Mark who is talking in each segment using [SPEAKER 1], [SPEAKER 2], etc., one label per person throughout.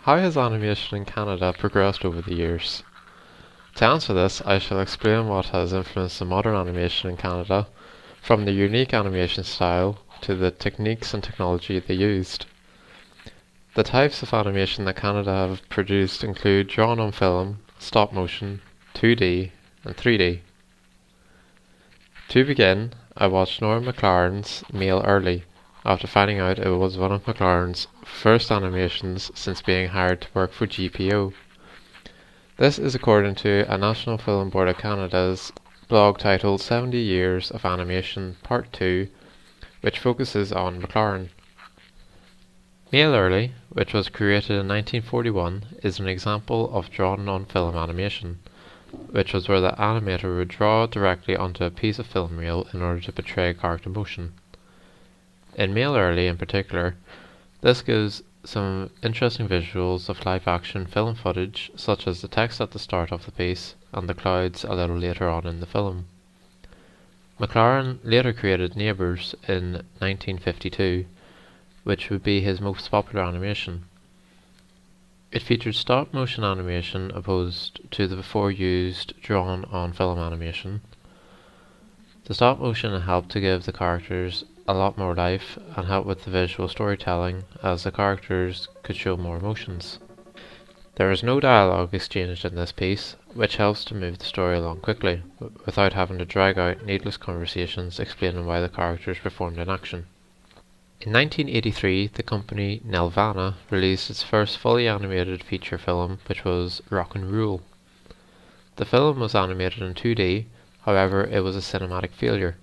[SPEAKER 1] How has animation in Canada progressed over the years? To answer this, I shall explain what has influenced the modern animation in Canada, from the unique animation style to the techniques and technology they used. The types of animation that Canada have produced include drawn on film, stop motion, 2D, and 3D. To begin, I watched Norm Maclaren's Mail Early, after finding out it was one of Maclaren's first animations since being hired to work for GPO. This is according to a National Film Board of Canada's blog titled 70 Years of Animation Part 2, which focuses on Maclaren. Mail Early, which was created in 1941, is an example of drawn-on-film animation, which was where the animator would draw directly onto a piece of film reel in order to portray character motion. In Mail Early in particular, this gives some interesting visuals of live-action film footage, such as the text at the start of the piece and the clouds a little later on in the film. Maclaren later created Neighbours in 1952, which would be his most popular animation. It featured stop-motion animation opposed to the before used drawn-on-film animation. The stop-motion helped to give the characters a lot more life and help with the visual storytelling, as the characters could show more emotions. There is no dialogue exchanged in this piece, which helps to move the story along quickly, without having to drag out needless conversations explaining why the characters performed an action. In 1983, the company Nelvana released its first fully animated feature film, which was Rock and Rule. The film was animated in 2D, however it was a cinematic failure.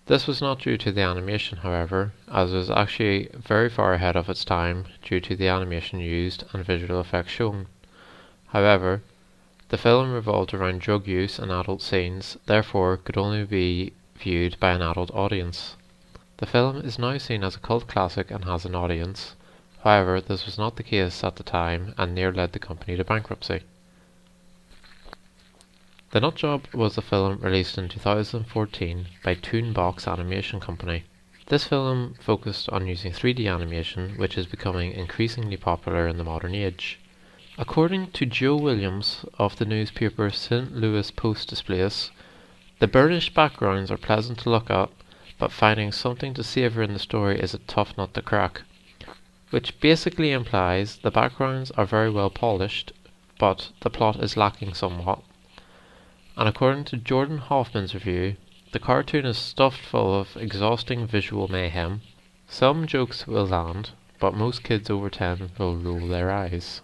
[SPEAKER 1] This was not due to the animation, however, as it was actually very far ahead of its time due to the animation used and visual effects shown. However, the film revolved around drug use and adult scenes, therefore could only be viewed by an adult audience. The film is now seen as a cult classic and has an audience. However, this was not the case at the time and near led the company to bankruptcy. The Nutjob was a film released in 2014 by Toonbox Animation Company. This film focused on using 3D animation, which is becoming increasingly popular in the modern age. According to Joe Williams of the newspaper St. Louis Post-Dispatch, the burnished backgrounds are pleasant to look at, but finding something to savour in the story is a tough nut to crack, which basically implies the backgrounds are very well polished, but the plot is lacking somewhat. And according to Jordan Hoffman's review, the cartoon is stuffed full of exhausting visual mayhem. Some jokes will land, but most kids over 10 will roll their eyes.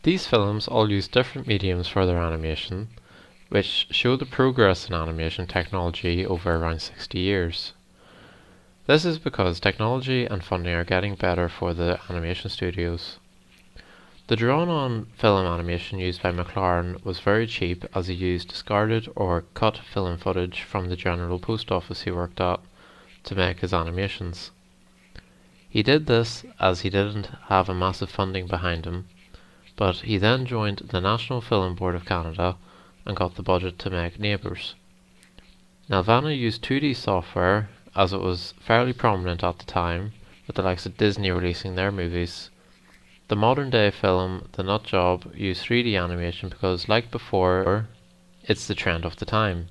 [SPEAKER 1] These films all use different mediums for their animation, which show the progress in animation technology over around 60 years. This is because technology and funding are getting better for the animation studios. The drawn-on film animation used by Maclaren was very cheap, as he used discarded or cut film footage from the General Post Office he worked at to make his animations. He did this as he didn't have a massive funding behind him, but he then joined the National Film Board of Canada and got the budget to make Neighbours. Nelvana used 2D software as it was fairly prominent at the time, with the likes of Disney releasing their movies. The modern day film The Nutjob used 3D animation because, like before, it's the trend of the time,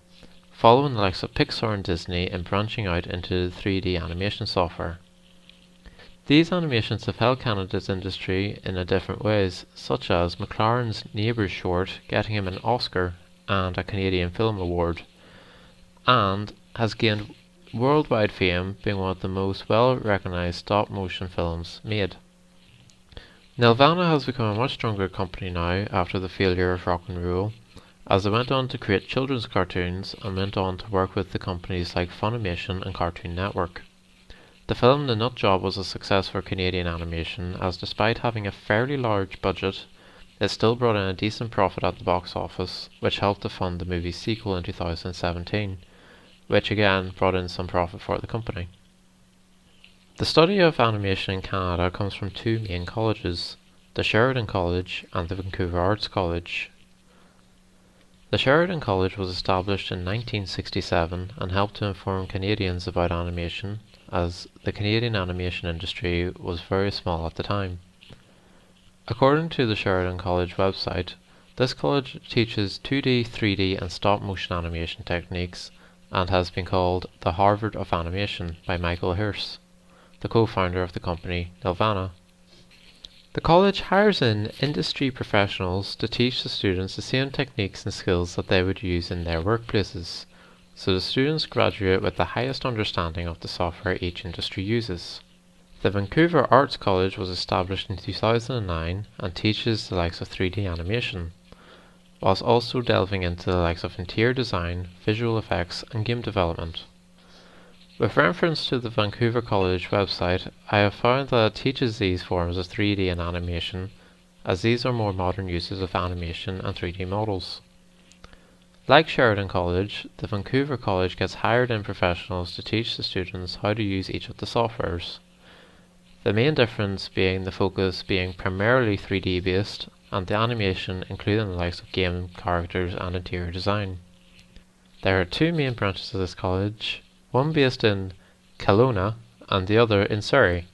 [SPEAKER 1] following the likes of Pixar and Disney in branching out into 3D animation software. These animations have helped Canada's industry in different ways, such as Maclaren's Neighbours short getting him an Oscar and a Canadian Film Award, and has gained worldwide fame, being one of the most well-recognised stop-motion films made. Nelvana has become a much stronger company now after the failure of Rock and Rule, as they went on to create children's cartoons and went on to work with the companies like Funimation and Cartoon Network. The film The Nutjob was a success for Canadian animation, as despite having a fairly large budget, it still brought in a decent profit at the box office, which helped to fund the movie's sequel in 2017, which again brought in some profit for the company. The study of animation in Canada comes from two main colleges, the Sheridan College and the Vancouver Arts College. The Sheridan College was established in 1967 and helped to inform Canadians about animation, as the Canadian animation industry was very small at the time. According to the Sheridan College website, this college teaches 2D, 3D and stop motion animation techniques and has been called the Harvard of Animation by Michael Hirst, the co-founder of the company Nelvana. The college hires in industry professionals to teach the students the same techniques and skills that they would use in their workplaces, so the students graduate with the highest understanding of the software each industry uses. The Vancouver Arts College was established in 2009 and teaches the likes of 3D animation, whilst also delving into the likes of interior design, visual effects and game development. With reference to the Vancouver College website, I have found that it teaches these forms of 3D and animation, as these are more modern uses of animation and 3D models. Like Sheridan College, the Vancouver College gets hired in professionals to teach the students how to use each of the softwares. The main difference being the focus being primarily 3D based and the animation including the likes of game characters and interior design. There are two main branches of this college, one based in Kelowna and the other in Surrey.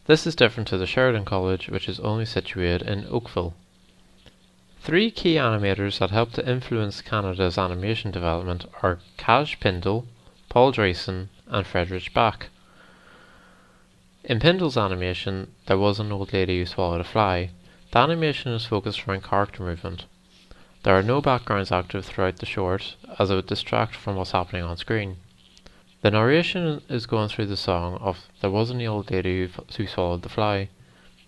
[SPEAKER 1] This is different to the Sheridan College, which is only situated in Oakville. Three key animators that helped to influence Canada's animation development are Kaj Pindel, Paul Drayson and Friedrich Bach. In Pindel's animation, There Was an Old Lady Who Swallowed a Fly. The animation is focused around character movement. There are no backgrounds active throughout the short, as it would distract from what's happening on screen. The narration is going through the song of There Was an Old Lady Who Swallowed the Fly,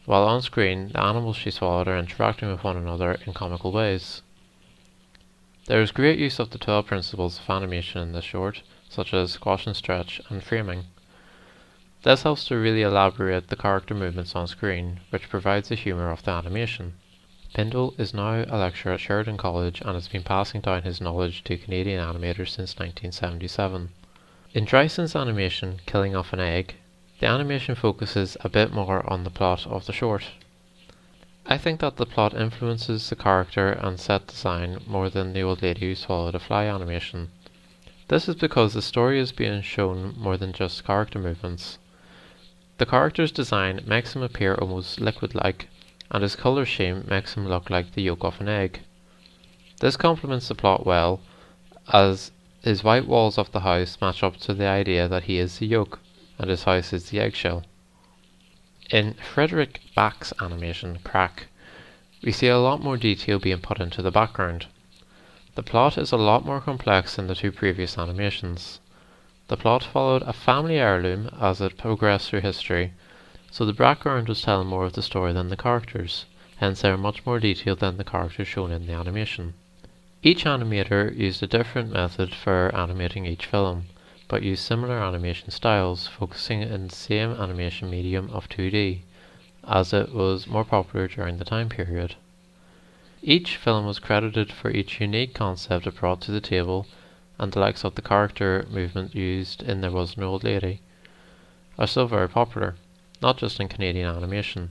[SPEAKER 1] while on screen the animals she swallowed are interacting with one another in comical ways. There is great use of the 12 principles of animation in this short, such as squash and stretch and framing. This helps to really elaborate the character movements on screen, which provides the humour of the animation. Pindel is now a lecturer at Sheridan College and has been passing down his knowledge to Canadian animators since 1977. In Dryson's animation, Killing Off an Egg, the animation focuses a bit more on the plot of the short. I think that the plot influences the character and set design more than the Old Lady Who Swallowed a Fly animation. This is because the story is being shown more than just character movements. The character's design makes him appear almost liquid-like, and his colour scheme makes him look like the yolk of an egg. This complements the plot well, as his white walls of the house match up to the idea that he is the yolk, and his house is the eggshell. In Friedrich Bach's animation, Crack, we see a lot more detail being put into the background. The plot is a lot more complex than the two previous animations. The plot followed a family heirloom as it progressed through history, so the background was telling more of the story than the characters, hence they are much more detailed than the characters shown in the animation. Each animator used a different method for animating each film, but used similar animation styles, focusing in the same animation medium of 2D, as it was more popular during the time period. Each film was credited for each unique concept it brought to the table, and the likes of the character movement used in There Was an Old Lady are still very popular, not just in Canadian animation.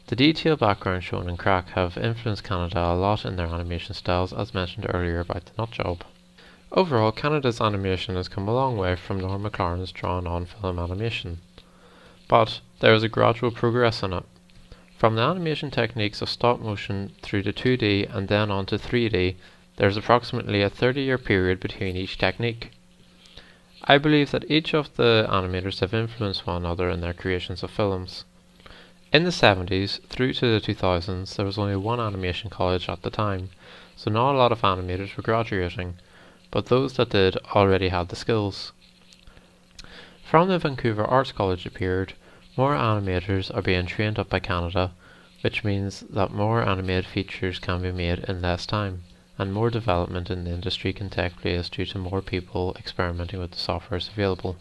[SPEAKER 1] The detailed background shown in Crack have influenced Canada a lot in their animation styles, as mentioned earlier about the Nutjob. Overall, Canada's animation has come a long way from Norm Maclaren's drawn-on film animation, but there is a gradual progress in it. From the animation techniques of stop motion through to 2D and then on to 3D, there is approximately a 30-year period between each technique. I believe that each of the animators have influenced one another in their creations of films. In the 70s through to the 2000s, there was only one animation college at the time, so not a lot of animators were graduating, but those that did already had the skills. From the Vancouver Arts College appeared, more animators are being trained up by Canada, which means that more animated features can be made in less time, and more development in the industry can take place due to more people experimenting with the softwares available.